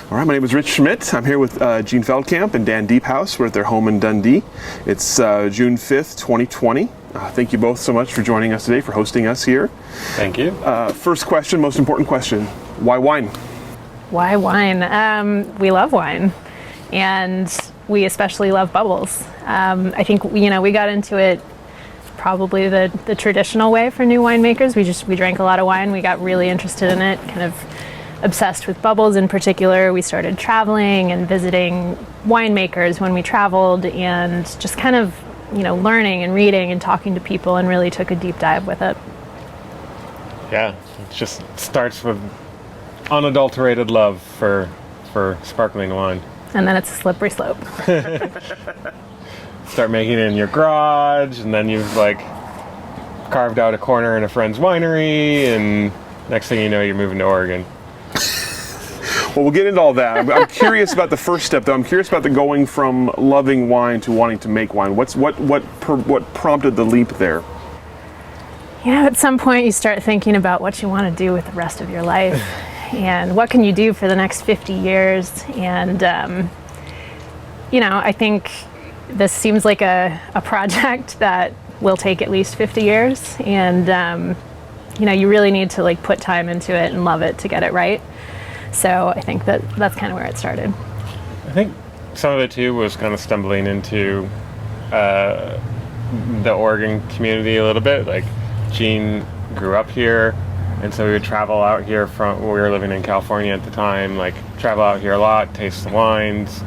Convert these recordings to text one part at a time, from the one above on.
All right, my name is Rich Schmidt. I'm here with Jeanne Feldkamp and Dan Diephouse. We're at their home in Dundee. It's June 5th, 2020. Thank you both so much for joining us today, for hosting us here. Thank you. First question, most important question, why wine? Why wine? We love wine, and we especially love bubbles. I think we got into it probably the traditional way for new winemakers. We drank a lot of wine. We got really interested in it, kind of obsessed with bubbles in particular. We started traveling and visiting winemakers when we traveled, and just kind of learning and reading and talking to people, and really took a deep dive with it. Yeah, it just starts with unadulterated love for sparkling wine. And then it's a slippery slope. Start making it in your garage, and then you've carved out a corner in a friend's winery, and next thing you know, you're moving to Oregon. Well, we'll get into all that. I'm curious about the first step, though. I'm curious about the going from loving wine to wanting to make wine. What prompted the leap there? At some point you start thinking about what you want to do with the rest of your life, and what can you do for the next 50 years. And I think this seems like a project that will take at least 50 years, and you really need to put time into it and love it to get it right. So I think that's kind of where it started. I think some of it too was kind of stumbling into the Oregon community a little bit. Jeanne grew up here, and so we would travel out here we were living in California at the time, travel out here a lot, taste the wines.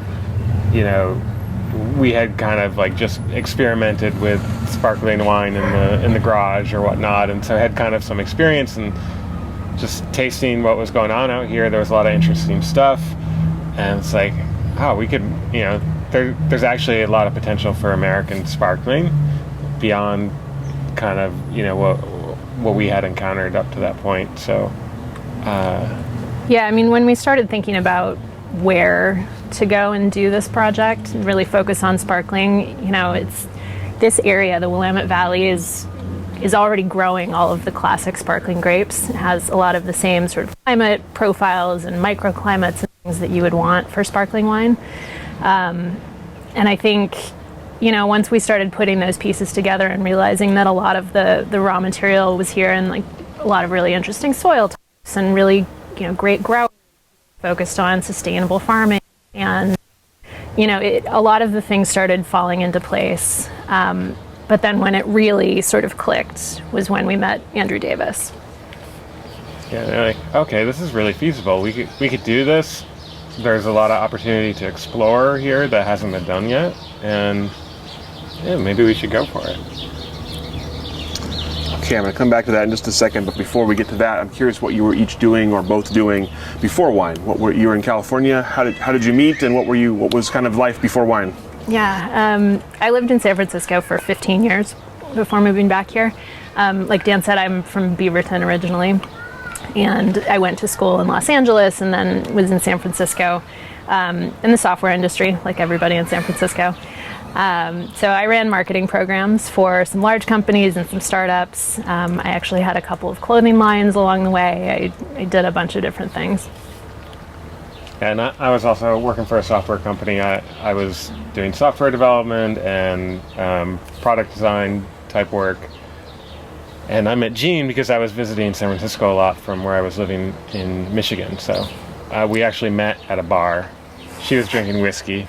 We had kind of just experimented with sparkling wine in the garage or whatnot, and so had kind of some experience and just tasting what was going on out here. There was a lot of interesting stuff, and it's we could, there's actually a lot of potential for American sparkling beyond kind of, what we had encountered up to that point. So, when we started thinking about where to go and do this project and really focus on sparkling, it's this area, the Willamette Valley, is already growing all of the classic sparkling grapes. It has a lot of the same sort of climate profiles and microclimates and things that you would want for sparkling wine. And I think, once we started putting those pieces together and realizing that a lot of the raw material was here, and a lot of really interesting soil types and really, great growers focused on sustainable farming, and, a lot of the things started falling into place. But then when it really sort of clicked was when we met Andrew Davis. Yeah, they're okay, this is really feasible. We could do this. There's a lot of opportunity to explore here that hasn't been done yet, and maybe we should go for it. Okay, I'm going to come back to that in just a second, but before we get to that, I'm curious what you were each doing or both doing before wine. You were in California. How did you meet, and what was kind of life before wine? Yeah, I lived in San Francisco for 15 years before moving back here. Like Dan said, I'm from Beaverton originally, and I went to school in Los Angeles and then was in San Francisco in the software industry, like everybody in San Francisco. So I ran marketing programs for some large companies and some startups. I actually had a couple of clothing lines along the way. I did a bunch of different things. And I was also working for a software company. I was doing software development and product design type work. And I met Jeanne because I was visiting San Francisco a lot from where I was living in Michigan. So we actually met at a bar. She was drinking whiskey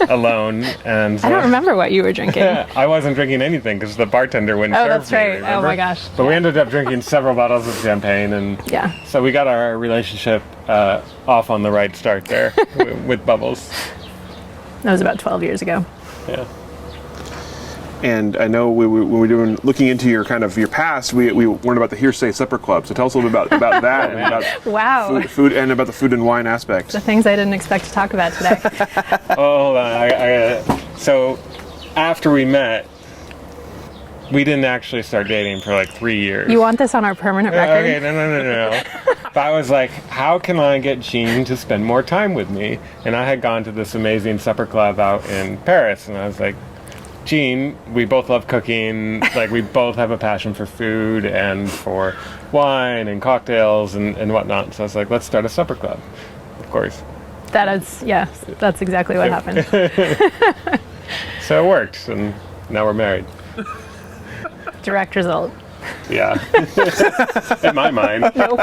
alone. And I don't remember what you were drinking. I wasn't drinking anything because the bartender wouldn't serve me. Oh, that's right. Remember? Oh, my gosh. But we ended up drinking several bottles of champagne. And so we got our relationship off on the right start there with bubbles. That was about 12 years ago. Yeah. And I know when we were looking into your past, we learned about the Hearsay Supper Club. So tell us a little bit about that and about wow. food and about the food and wine aspect. The things I didn't expect to talk about today. Oh, hold on. So after we met, we didn't actually start dating for 3 years. You want this on our permanent record? Okay, no. But I was like, how can I get Jeanne to spend more time with me? And I had gone to this amazing supper club out in Paris, and I was like, Jeanne, we both love cooking, we both have a passion for food and for wine and cocktails and whatnot. So I was like, let's start a supper club. Of course, That is, yes, that's exactly what happened. So it worked, and now we're married. Direct result. Yeah. In my mind. Nope.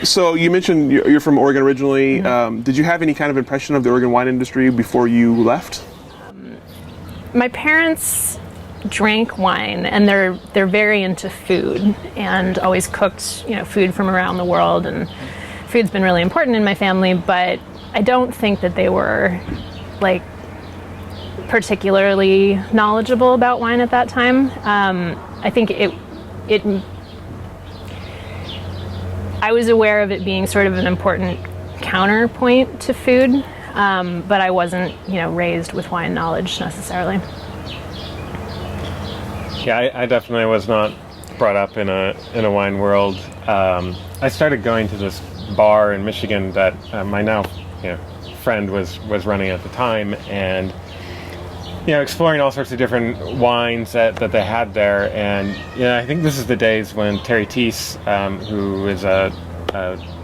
So you mentioned you're from Oregon originally. Did you have any kind of impression of the Oregon wine industry before you left? My parents drank wine, and they're very into food, and always cooked, food from around the world, and food's been really important in my family, but I don't think that they were like particularly knowledgeable about wine at that time. I think I was aware of it being sort of an important counterpoint to food, but I wasn't, raised with wine knowledge necessarily. Yeah, I definitely was not brought up in a wine world. I started going to this bar in Michigan that my now friend was running at the time, and exploring all sorts of different wines that they had there. And I think this is the days when Terry Teese, who is a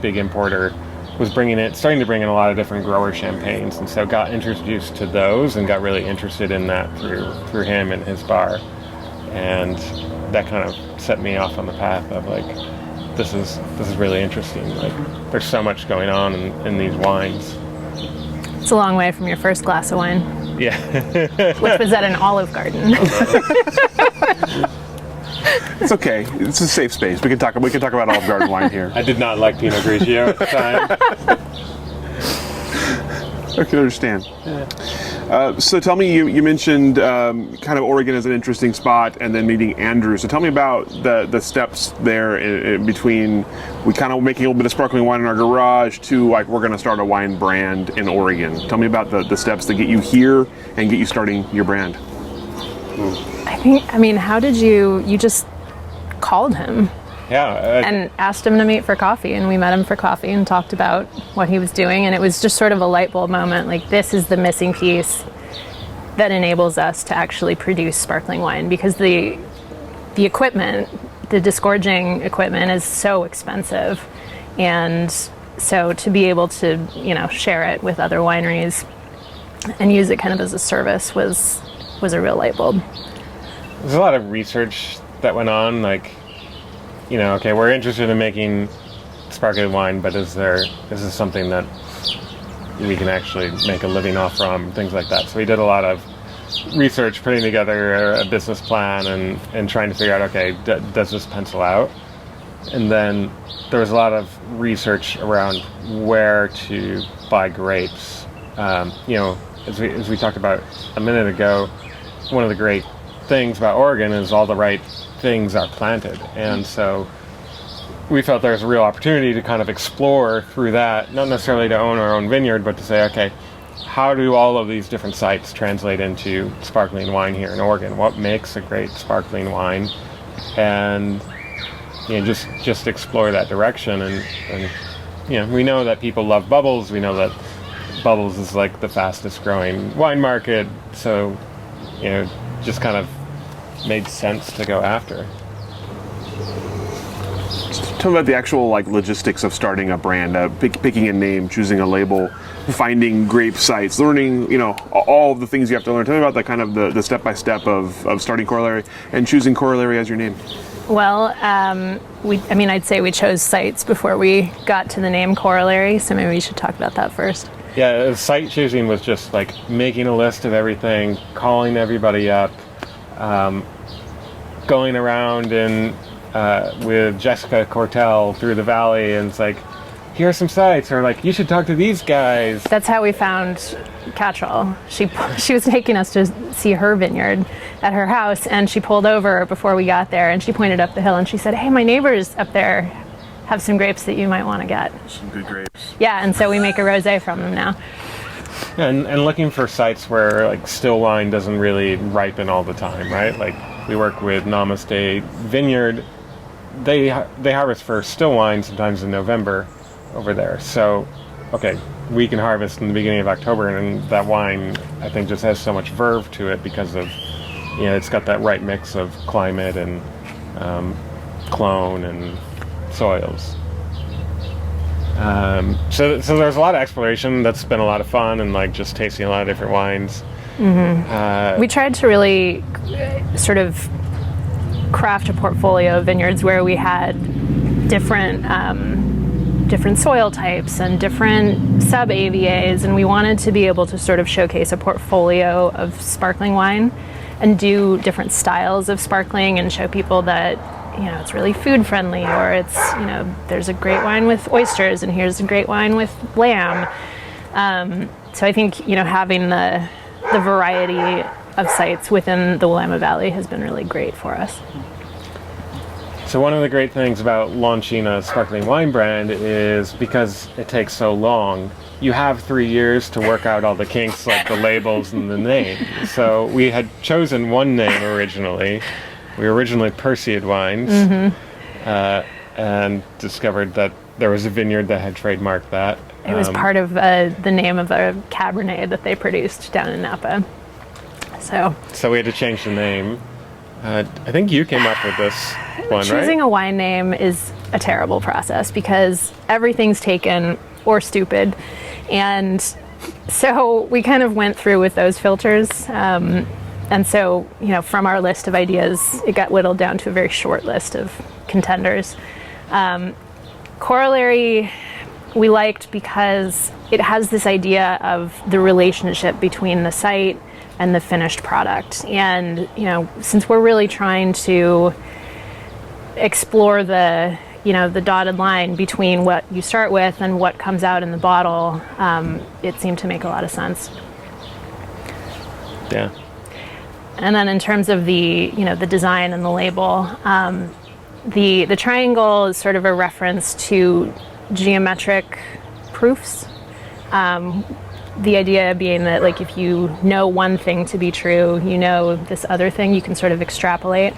big importer, was starting to bring in a lot of different grower champagnes, and so got introduced to those and got really interested in that through him and his bar. And that kind of set me off on the path of like, this is really interesting. Like, there's so much going on in these wines. It's a long way from your first glass of wine. Yeah. Which was at an Olive Garden. It's okay. It's a safe space. We can talk about Olive Garden wine here. I did not like Pinot Grigio at the time. I can understand. So tell me, you mentioned kind of Oregon as an interesting spot, and then meeting Andrew. So tell me about the steps there in between we kind of making a little bit of sparkling wine in our garage to like we're going to start a wine brand in Oregon. Tell me about the steps that get you here and get you starting your brand. How did you just called him? Yeah. And asked him to meet for coffee, and we met him for coffee and talked about what he was doing, and it was just sort of a light bulb moment, like this is the missing piece that enables us to actually produce sparkling wine, because the equipment, the disgorging equipment is so expensive, and so to be able to share it with other wineries and use it kind of as a service was a real light bulb. There's a lot of research that went on, like okay, we're interested in making sparkling wine, but is this something that we can actually make a living off from, things like that. So we did a lot of research, putting together a business plan and trying to figure out, okay, does this pencil out? And then there was a lot of research around where to buy grapes. As we talked about a minute ago, one of the great things about Oregon is all the right things are planted, and so we felt there was a real opportunity to kind of explore through that, not necessarily to own our own vineyard, but to say, okay, how do all of these different sites translate into sparkling wine here in Oregon? What makes a great sparkling wine? And just explore that direction. And we know that people love bubbles. We know that bubbles is like the fastest growing wine market, so just kind of made sense to go after. Tell me about the actual logistics of starting a brand, picking a name, choosing a label, finding grape sites, learning all of the things you have to learn. Tell me about the kind of the step-by-step of starting Corollary and choosing Corollary as your name. Well, I'd say we chose sites before we got to the name Corollary, so maybe we should talk about that first. Yeah, site choosing was just like making a list of everything, calling everybody up, going around and with Jessica Cortell through the valley, and it's like, here are some sites, or like, you should talk to these guys. That's how we found Cattrall. She was taking us to see her vineyard at her house, and she pulled over before we got there, and she pointed up the hill, and she said, hey, my neighbors up there have some grapes that you might want to get. Some good grapes. Yeah, and so we make a rosé from them now. Yeah, and looking for sites where like still wine doesn't really ripen all the time, right? Like we work with Namaste Vineyard. They harvest for still wine sometimes in November over there. So, okay, we can harvest in the beginning of October, and that wine I think just has so much verve to it because of it's got that right mix of climate and clone and soils. So there's a lot of exploration. That's been a lot of fun, and like just tasting a lot of different wines. We tried to really sort of craft a portfolio of vineyards where we had different soil types and different sub-AVAs, and we wanted to be able to sort of showcase a portfolio of sparkling wine and do different styles of sparkling and show people that, you know, it's really food friendly, or it's, you know, there's a great wine with oysters and here's a great wine with lamb. So I think, you know, having the variety of sites within the Willamette Valley has been really great for us. So one of the great things about launching a sparkling wine brand is because it takes so long, you have 3 years to work out all the kinks, like the labels and the name. So we had chosen one name originally. We were originally Perseid Wines, and discovered that there was a vineyard that had trademarked that. It was part of the name of a Cabernet that they produced down in Napa. So we had to change the name. I think you came up with this one, right? Choosing a wine name is a terrible process because everything's taken or stupid. And so we kind of went through with those filters. And so, you know, from our list of ideas, it got whittled down to a very short list of contenders. Corollary we liked because it has this idea of the relationship between the site and the finished product. And, you know, since we're really trying to explore the, you know, the dotted line between what you start with and what comes out in the bottle, it seemed to make a lot of sense. Yeah. And then in terms of the, you know, the design and the label, the triangle is sort of a reference to geometric proofs. The idea being that, like, if you know one thing to be true, you know this other thing, you can sort of extrapolate.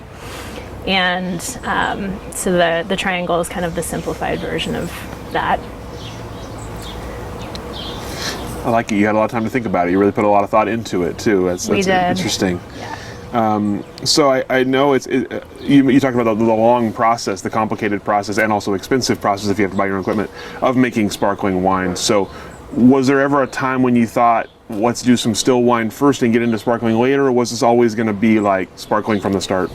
And so the triangle is kind of the simplified version of that. I like it. You had a lot of time to think about it. You really put a lot of thought into it too. That's We did. Interesting. Yeah. So I know you talked about the long process, the complicated process, and also expensive process if you have to buy your own equipment of making sparkling wine. So was there ever a time when you thought, let's do some still wine first and get into sparkling later, or was this always going to be like sparkling from the start?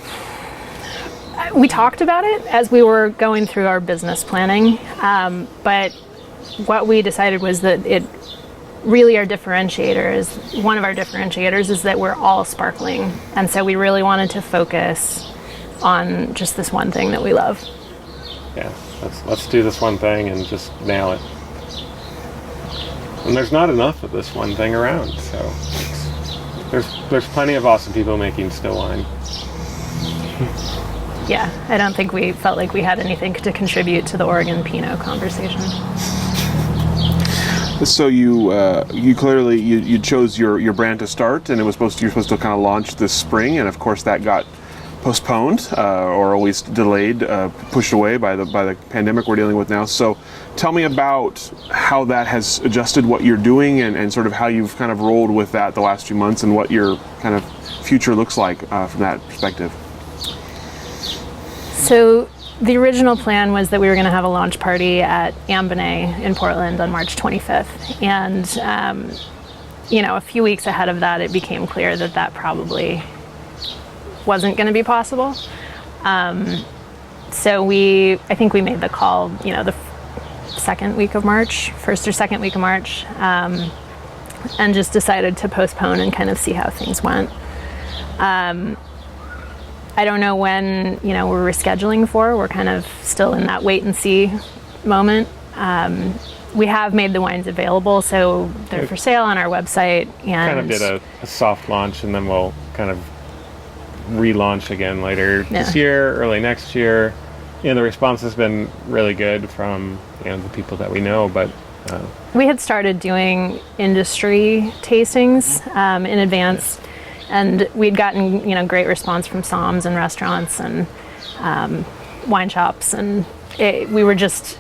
We talked about it as we were going through our business planning, but what we decided was that one of our differentiators is that we're all sparkling, and so we really wanted to focus on just this one thing that we love. Yeah, let's do this one thing and just nail it. And there's not enough of this one thing around, so there's plenty of awesome people making still wine. Yeah, I don't think we felt like we had anything to contribute to the Oregon Pinot conversation. So you clearly you chose your brand to start, and you're supposed to kind of launch this spring, and of course that got postponed or at least delayed, pushed away by the pandemic we're dealing with now. So tell me about how that has adjusted what you're doing, and sort of how you've kind of rolled with that the last few months, and what your kind of future looks like from that perspective. So the original plan was that we were going to have a launch party at Ambonnet in Portland on March 25th. And, you know, a few weeks ahead of that, it became clear that that probably wasn't going to be possible. So I think we made the call, you know, the second week of March, first or second week of March, and just decided to postpone and kind of see how things went. I don't know when, you know, we're rescheduling for. We're kind of still in that wait and see moment. We have made the wines available, so they're for sale on our website. And Kind of did a soft launch, and then we'll kind of relaunch again later this year, early next year. You know, the response has been really good from, you know, the people that we know, but we had started doing industry tastings in advance. And we'd gotten, you know, great response from somms and restaurants and wine shops, and we were just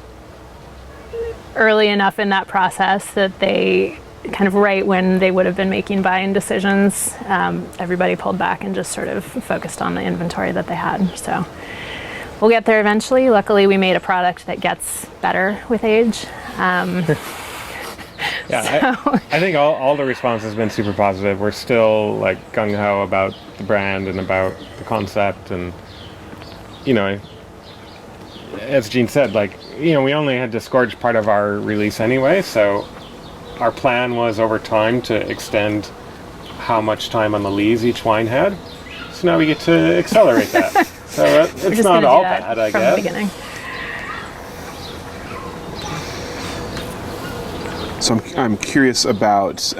early enough in that process that they kind of right when they would have been making buying decisions, everybody pulled back and just sort of focused on the inventory that they had. So We'll get there eventually. Luckily, we made a product that gets better with age. Yeah, I think all the response has been super positive. We're still like gung-ho about the brand and about the concept, and as Jeanne said, we only had disgorged part of our release anyway, so our plan was over time to extend how much time on the lees each wine had. So now we get to accelerate that. So it's not all bad, I guess. From the beginning. So I'm curious about,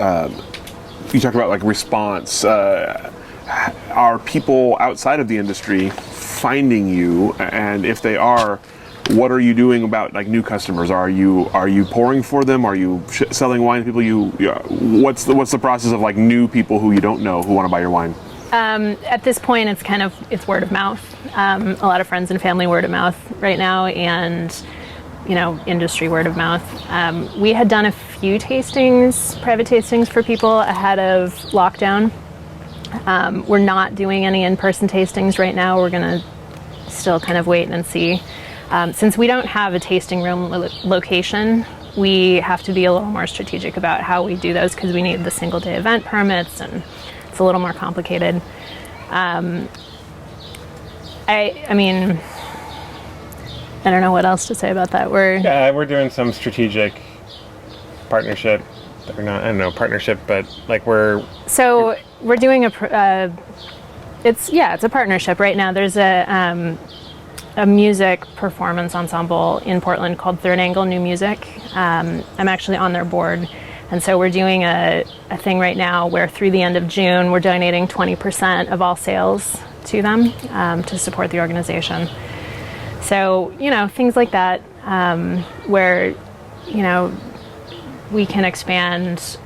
you talk about response. Are people outside of the industry finding you? And if they are, what are you doing about new customers? Are you pouring for them? Are you selling wine to people? What's the process of new people who you don't know who want to buy your wine? At this point, it's word of mouth. A lot of friends and family word of mouth right now, and industry word of mouth. We had done a few private tastings for people ahead of lockdown. We're not doing any in-person tastings right now. We're going to still kind of wait and see. Since we don't have a tasting room location, we have to be a little more strategic about how we do those because we need the single-day event permits, and it's a little more complicated. I don't know what else to say about that. We're doing some strategic partnership. Or not, I don't know, partnership, but we're doing it's a partnership right now. There's a music performance ensemble in Portland called Third Angle New Music. I'm actually on their board, and so we're doing a thing right now where through the end of June we're donating 20% of all sales to them to support the organization. So things like that where we can expand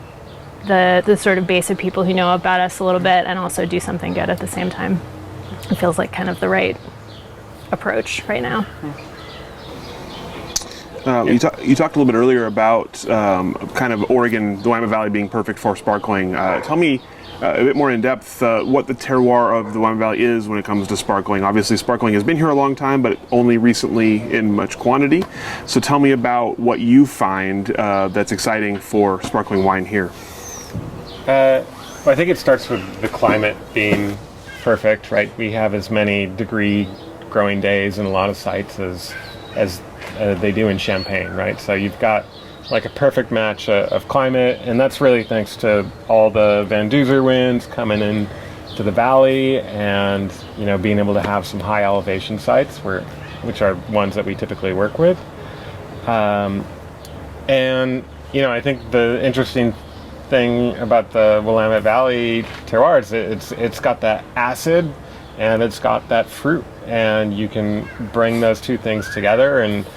the sort of base of people who know about us a little bit and also do something good at the same time. It feels like kind of the right approach right now. You talked a little bit earlier about kind of Oregon, the Willamette Valley being perfect for sparkling. Tell me a bit more in depth what the terroir of the Willamette Valley is when it comes to sparkling. Obviously, sparkling has been here a long time, but only recently in much quantity. So tell me about what you find that's exciting for sparkling wine here. Well, I think it starts with the climate being perfect, right? We have as many degree growing days in a lot of sites as they do in Champagne, right? So you've got a perfect match of climate, and that's really thanks to all the Van Duzer winds coming in to the valley, and being able to have some high elevation sites which are ones that we typically work with. And I think the interesting thing about the Willamette Valley terroir is it's got that acid and it's got that fruit, and you can bring those two things together, and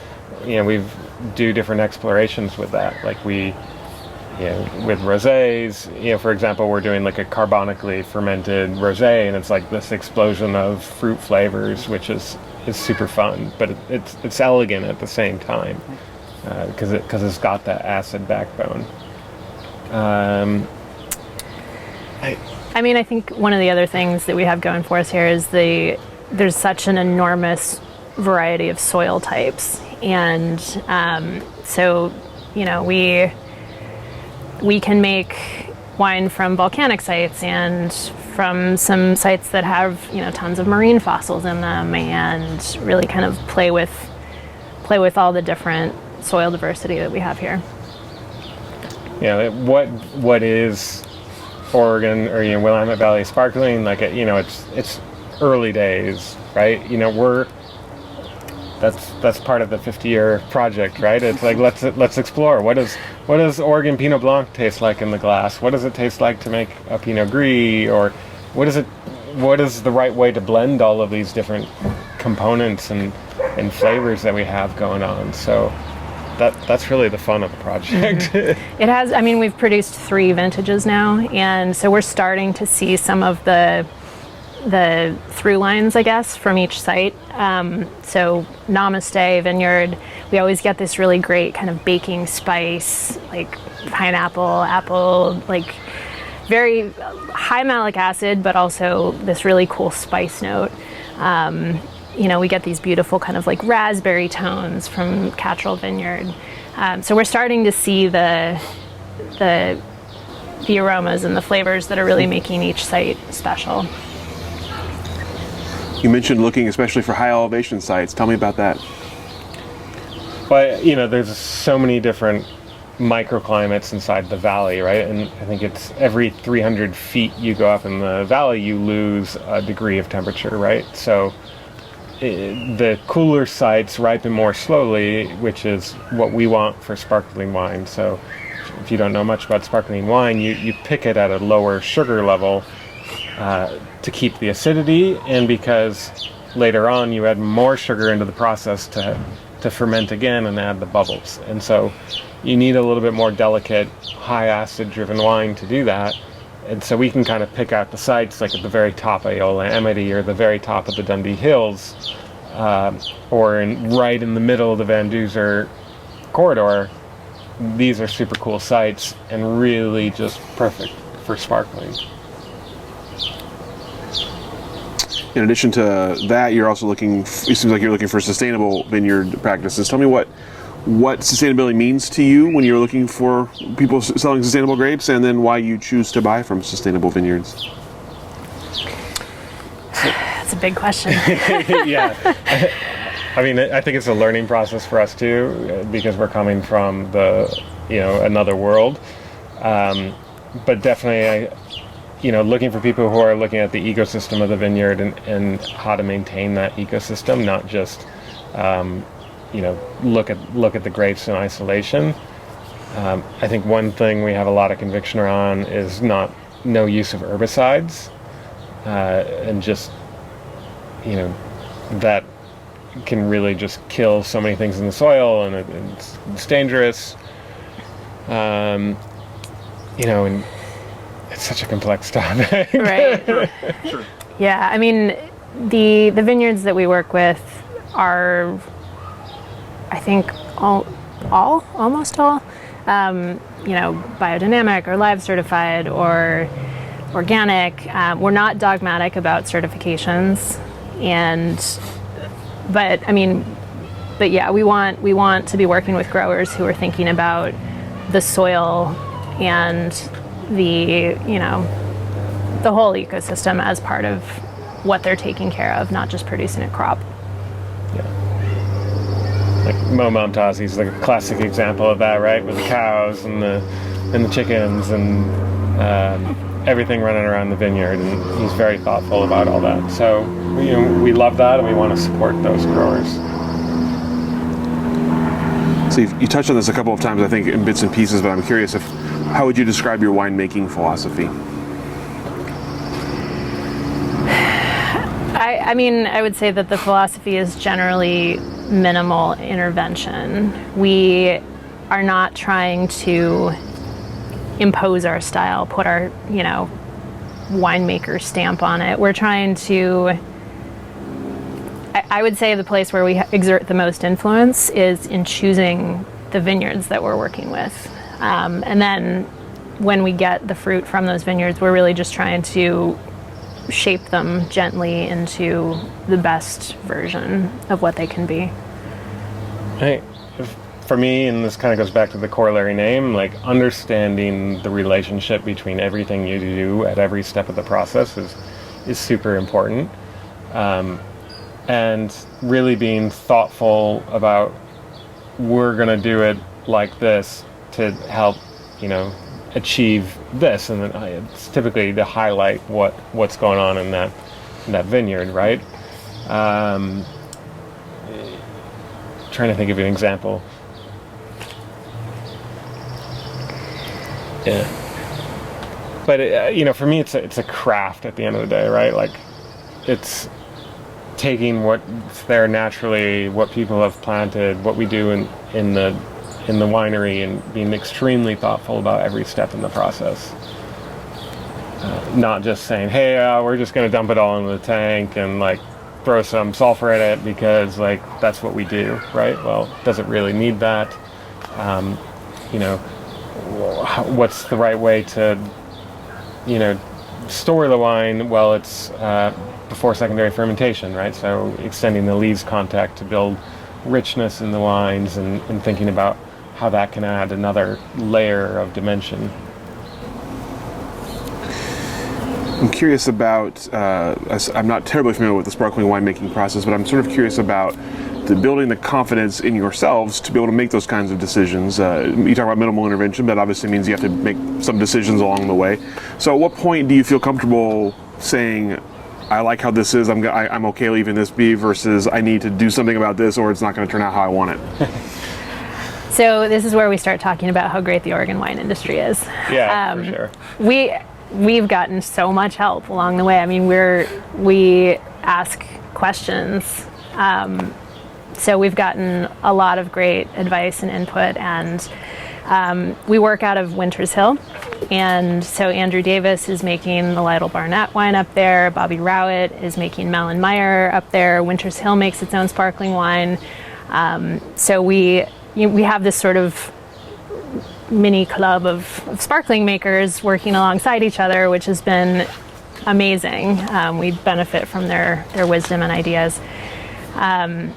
we've do different explorations with that. With rosés, for example, we're doing a carbonically fermented rosé, and it's this explosion of fruit flavors, which is super fun, but it's elegant at the same time because it's got that acid backbone. I think one of the other things that we have going for us here is there's such an enormous variety of soil types, and so we can make wine from volcanic sites and from some sites that have tons of marine fossils in them, and really kind of play with all the different soil diversity that we have here. What is Oregon or Willamette Valley sparkling? It's early days, right? That's part of the 50-year project, right? It's let's explore. What does Oregon Pinot Blanc taste like in the glass? What does it taste like to make a Pinot Gris? Or what is the right way to blend all of these different components and flavors that we have going on? So that's really the fun of the project. It has. We've produced 3 vintages now, and so we're starting to see some of the through lines, I guess, from each site. So Namaste Vineyard, we always get this really great kind of baking spice, pineapple, apple, very high malic acid, but also this really cool spice note. we get these beautiful kind of like raspberry tones from Cattrall Vineyard. So we're starting to see the aromas and the flavors that are really making each site special. You mentioned looking especially for high elevation sites. Tell me about that. But there's so many different microclimates inside the valley, right? And I think it's every 300 feet you go up in the valley, you lose a degree of temperature, right? So the cooler sites ripen more slowly, which is what we want for sparkling wine. So if you don't know much about sparkling wine, you pick it at a lower sugar level to keep the acidity, and because later on you add more sugar into the process to ferment again and add the bubbles. And so you need a little bit more delicate, high acid driven wine to do that. And so we can kind of pick out the sites like at the very top of Eola Amity or the very top of the Dundee Hills, or right in the middle of the Van Duzer corridor. These are super cool sites and really just perfect for sparkling. In addition to that, you're also looking, it seems like you're looking for sustainable vineyard practices. Tell me what sustainability means to you when you're looking for people selling sustainable grapes, and then why you choose to buy from sustainable vineyards. That's a big question. Yeah. I mean, I think it's a learning process for us too, because we're coming from another world. But definitely, looking for people who are looking at the ecosystem of the vineyard and how to maintain that ecosystem, not just, look at the grapes in isolation. I think one thing we have a lot of conviction around is no use of herbicides, and just, that can really just kill so many things in the soil, and it's dangerous. And it's such a complex topic. Right. Sure. Yeah, I mean, the vineyards that we work with are, I think, almost all, biodynamic or live certified or organic. We're not dogmatic about certifications, but yeah, we want to be working with growers who are thinking about the soil and the whole ecosystem as part of what they're taking care of, not just producing a crop. Yeah. Like Mo Momtazi's like a classic example of that, right? With the cows and the chickens and everything running around the vineyard, and he's very thoughtful about all that. So we love that, and we want to support those growers. So you touched on this a couple of times, I think, in bits and pieces, but I'm curious how would you describe your winemaking philosophy? I would say that the philosophy is generally minimal intervention. We are not trying to impose our style, put our, winemaker stamp on it. We're trying to, I would say the place where we exert the most influence is in choosing the vineyards that we're working with. And then when we get the fruit from those vineyards, we're really just trying to shape them gently into the best version of what they can be. Hey, for me, and this kind of goes back to the Corollary name, like understanding the relationship between everything you do at every step of the process is super important. And really being thoughtful about, we're going to do it like this to help, achieve this, and then it's typically to highlight what's going on in that vineyard, right? Trying to think of an example. Yeah, but for me, it's a craft at the end of the day, right? Like, it's taking what's there naturally, what people have planted, what we do in the winery, and being extremely thoughtful about every step in the process. Not just saying, hey, we're just going to dump it all into the tank and like throw some sulfur in it because like that's what we do, right? Well, does it really need that? What's the right way to, store the wine while it's before secondary fermentation, right? So extending the lees contact to build richness in the wines, and thinking about how that can add another layer of dimension. I'm curious about, I'm not terribly familiar with the sparkling winemaking process, but I'm sort of curious about building the confidence in yourselves to be able to make those kinds of decisions. You talk about minimal intervention, but obviously means you have to make some decisions along the way. So at what point do you feel comfortable saying, I like how this is, I'm okay leaving this be, versus I need to do something about this or it's not going to turn out how I want it? So this is where we start talking about how great the Oregon wine industry is. Yeah, for sure. We've gotten so much help along the way. I mean, we ask questions. So we've gotten a lot of great advice and input, and we work out of Winters Hill. And so Andrew Davis is making the Lytle Barnett wine up there. Bobby Rowett is making Mellon Meyer up there. Winters Hill makes its own sparkling wine. So we have this sort of mini club of sparkling makers working alongside each other, which has been amazing. We benefit from their wisdom and ideas. And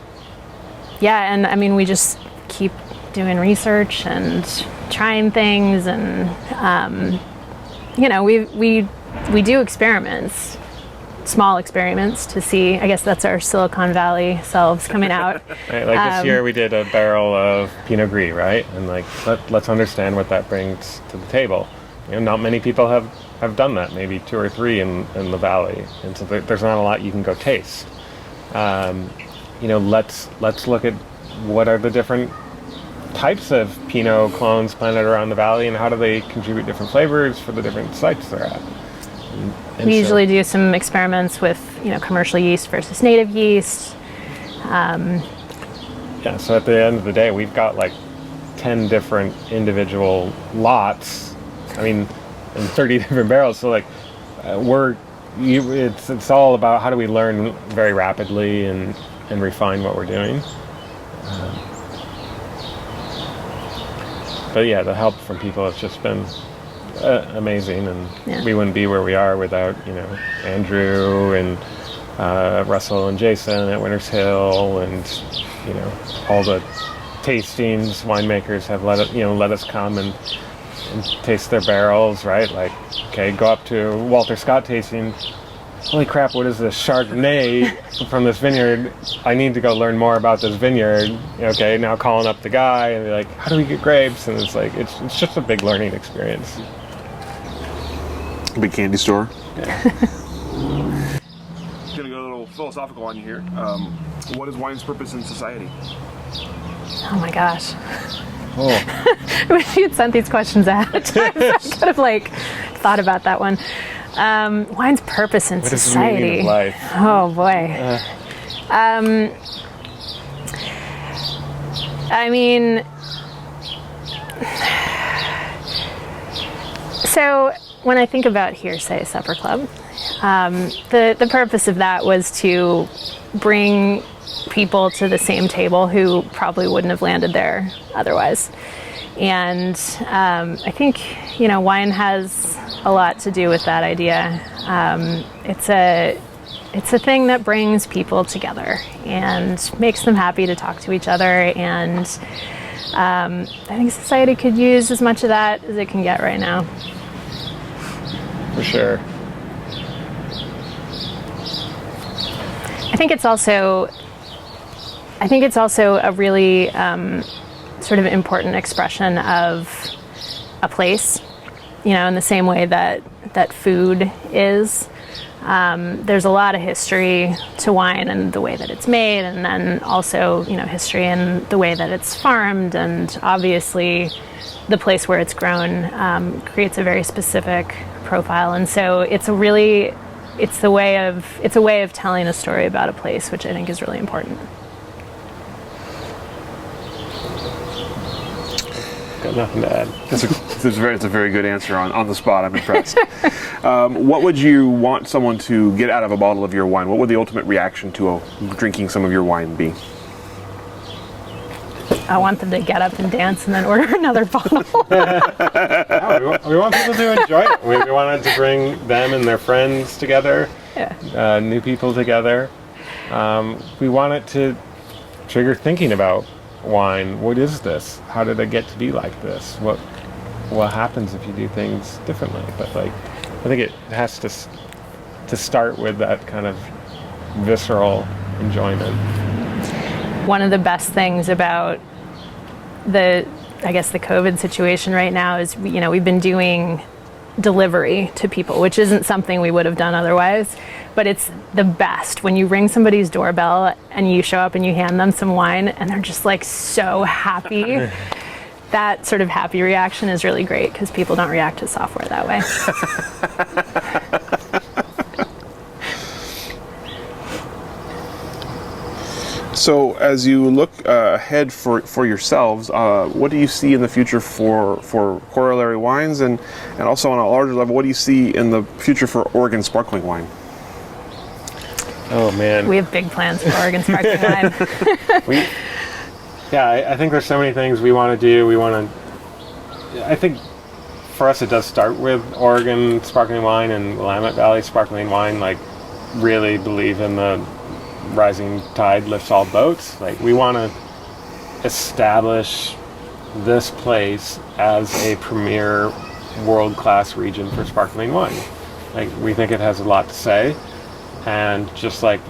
I mean, we just keep doing research and trying things, and we do experiments, small experiments, to see. I guess that's our Silicon Valley selves coming out. Right, like this year we did a barrel of Pinot Gris, right? And like let's understand what that brings to the table. Not many people have done that. Maybe 2 or 3 in the valley, and so there's not a lot you can go taste. Let's look at what are the different types of Pinot clones planted around the valley, and how do they contribute different flavors for the different sites they're at. We usually do some experiments with commercial yeast versus native yeast. So at the end of the day, we've got like 10 different individual lots. I mean, and 30 different barrels. So like it's all about how do we learn very rapidly and refine what we're doing. But yeah, the help from people has just been amazing, and we wouldn't be where we are without Andrew and Russell and Jason at Winters Hill, and all the tastings winemakers have let us come and taste their barrels, right? Like, okay, go up to Walter Scott tasting. Holy crap, what is this Chardonnay from this vineyard? I need to go learn more about this vineyard. Okay, now calling up the guy and they're like, how do we get grapes? And it's like, it's just a big learning experience. Big candy store. Yeah. Gonna go a little philosophical on you here. What is wine's purpose in society? Oh my gosh. Oh. I wish you had sent these questions ahead of time. I could have thought about that one. Wine's purpose in society. What is the meaning of life? Oh boy. I mean, so when I think about Hearsay Supper Club, the purpose of that was to bring people to the same table who probably wouldn't have landed there otherwise. And I think, wine has a lot to do with that idea. It's a thing that brings people together and makes them happy to talk to each other. And I think society could use as much of that as it can get right now. For sure. I think it's also a really sort of important expression of a place, in the same way that food is. There's a lot of history to wine and the way that it's made, and then also, history in the way that it's farmed, and obviously the place where it's grown creates a very specific profile. And so it's a way of telling a story about a place, which I think is really important. Got nothing to add. It's a very good answer on the spot. I'm impressed. What would you want someone to get out of a bottle of your wine? What would the ultimate reaction to drinking some of your wine be? I want them to get up and dance and then order another bottle. We want people to enjoy it. We wanted to bring them and their friends together, new people together. We want it to trigger thinking about wine. What is this? How did it get to be like this? What happens if you do things differently? But like, I think it has to start with that kind of visceral enjoyment. One of the best things about the COVID situation right now is, we've been doing delivery to people, which isn't something we would have done otherwise, but it's the best when you ring somebody's doorbell and you show up and you hand them some wine and they're just like so happy. That sort of happy reaction is really great because people don't react to software that way. So as you look ahead for yourselves, what do you see in the future for Corollary wines, and also on a larger level, what do you see in the future for Oregon sparkling wine? Oh man, we have big plans for Oregon sparkling wine. I think there's so many things we want to do. I think for us it does start with Oregon sparkling wine and Willamette Valley sparkling wine. Like, really believe in the rising tide lifts all boats. Like, we want to establish this place as a premier world-class region for sparkling wine. Like, we think it has a lot to say, and just like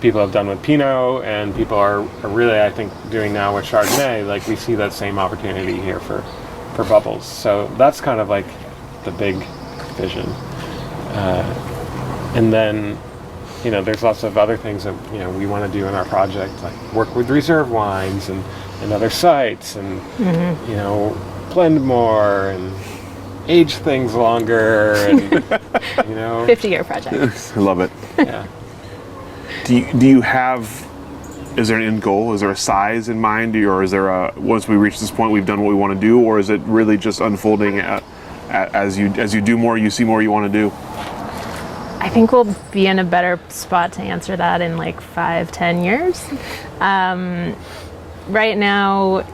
people have done with Pinot and people are really, I think, doing now with Chardonnay, like, we see that same opportunity here for bubbles. So that's kind of like the big vision. And then there's lots of other things that, we want to do in our project, like work with reserve wines and other sites and, blend more and age things longer and, 50-year project. I love it. Yeah. Do you have, is there an end goal? Is there a size in mind? Or is there once we reach this point, we've done what we want to do? Or is it really just unfolding as you do more, you see more you want to do? I think we'll be in a better spot to answer that in like 5-10 years. Right now,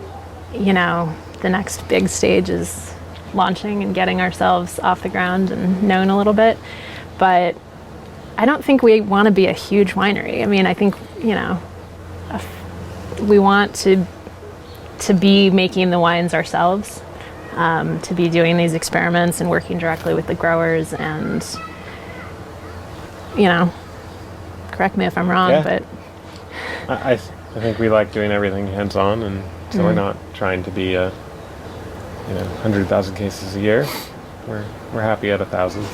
the next big stage is launching and getting ourselves off the ground and known a little bit. But I don't think we want to be a huge winery. I mean, I think, we want to be making the wines ourselves, to be doing these experiments and working directly with the growers and, correct me if I'm wrong, but I think we like doing everything hands-on, and so we're not trying to be 100,000 cases a year. We're happy at 1,000.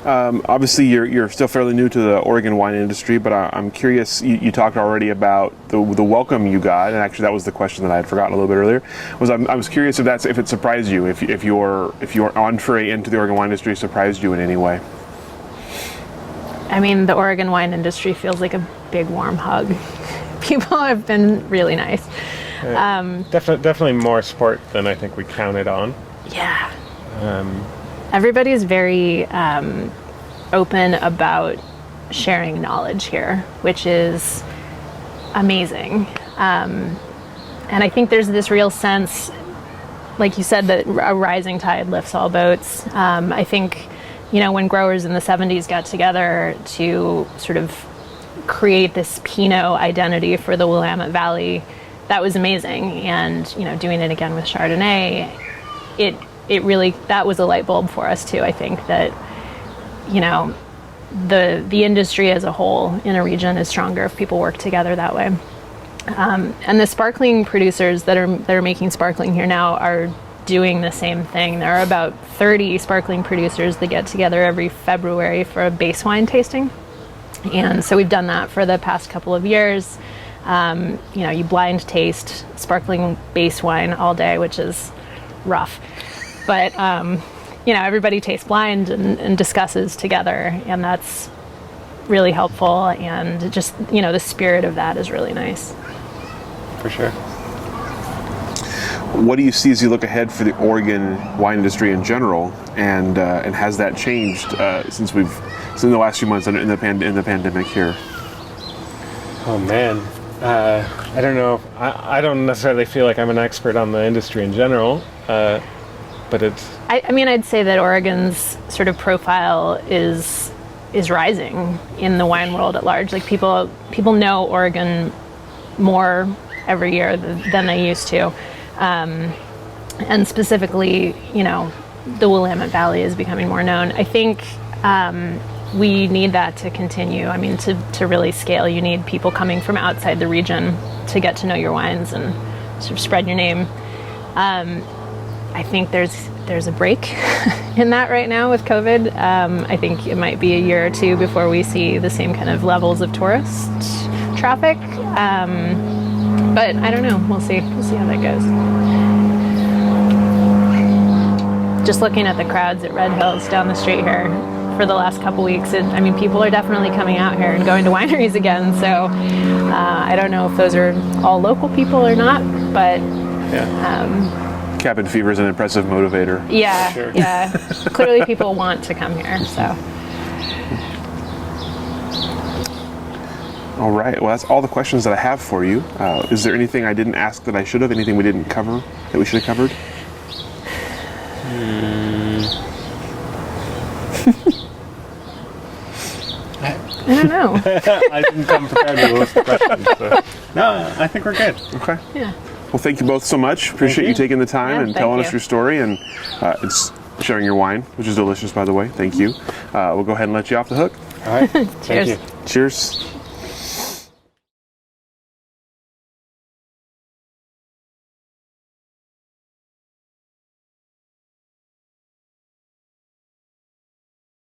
Obviously, you're still fairly new to the Oregon wine industry, but I'm curious. You talked already about the welcome you got, and actually that was the question that I had forgotten a little bit earlier. I was curious if it surprised you, if your entree into the Oregon wine industry surprised you in any way. I mean, the Oregon wine industry feels like a big warm hug. People have been really nice. Definitely more support than I think we counted on. Yeah. Everybody's very open about sharing knowledge here, which is amazing. And I think there's this real sense, like you said, that a rising tide lifts all boats. I think, when growers in the 70s got together to sort of create this Pinot identity for the Willamette Valley, that was amazing. And, doing it again with Chardonnay, it really, that was a light bulb for us too. I think that, the industry as a whole in a region is stronger if people work together that way. And the sparkling producers that are making sparkling here now are doing the same thing. There are about 30 sparkling producers that get together every February for a base wine tasting. And so we've done that for the past couple of years. You blind taste sparkling base wine all day, which is rough. But, everybody tastes blind and discusses together, and that's really helpful. And just, the spirit of that is really nice. For sure. What do you see as you look ahead for the Oregon wine industry in general, and has that changed since in the last few months in the pandemic here? Oh man, I don't know. I don't necessarily feel like I'm an expert on the industry in general, but it's. I mean, I'd say that Oregon's sort of profile is rising in the wine world at large. Like people know Oregon more every year than they used to, and specifically, the Willamette Valley is becoming more known. I think we need that to continue. I mean, to really scale, you need people coming from outside the region to get to know your wines and sort of spread your name. I think there's a break in that right now with COVID. I think it might be a year or two before we see the same kind of levels of tourist traffic. But I don't know. We'll see. We'll see how that goes. Just looking at the crowds at Red Hills down the street here for the last couple weeks, people are definitely coming out here and going to wineries again. So I don't know if those are all local people or not, but cabin fever is an impressive motivator. Yeah, sure. Yeah. Clearly, people want to come here. So. All right. Well, that's all the questions that I have for you. Is there anything I didn't ask that I should have? Anything we didn't cover that we should have covered? I don't know. I didn't come prepared with a list of questions. So. No, I think we're good. Okay. Yeah. Well, thank you both so much. Appreciate you taking the time and telling us your story and it's sharing your wine, which is delicious, by the way. Thank you. We'll go ahead and let you off the hook. All right. Cheers. Thank you. Cheers.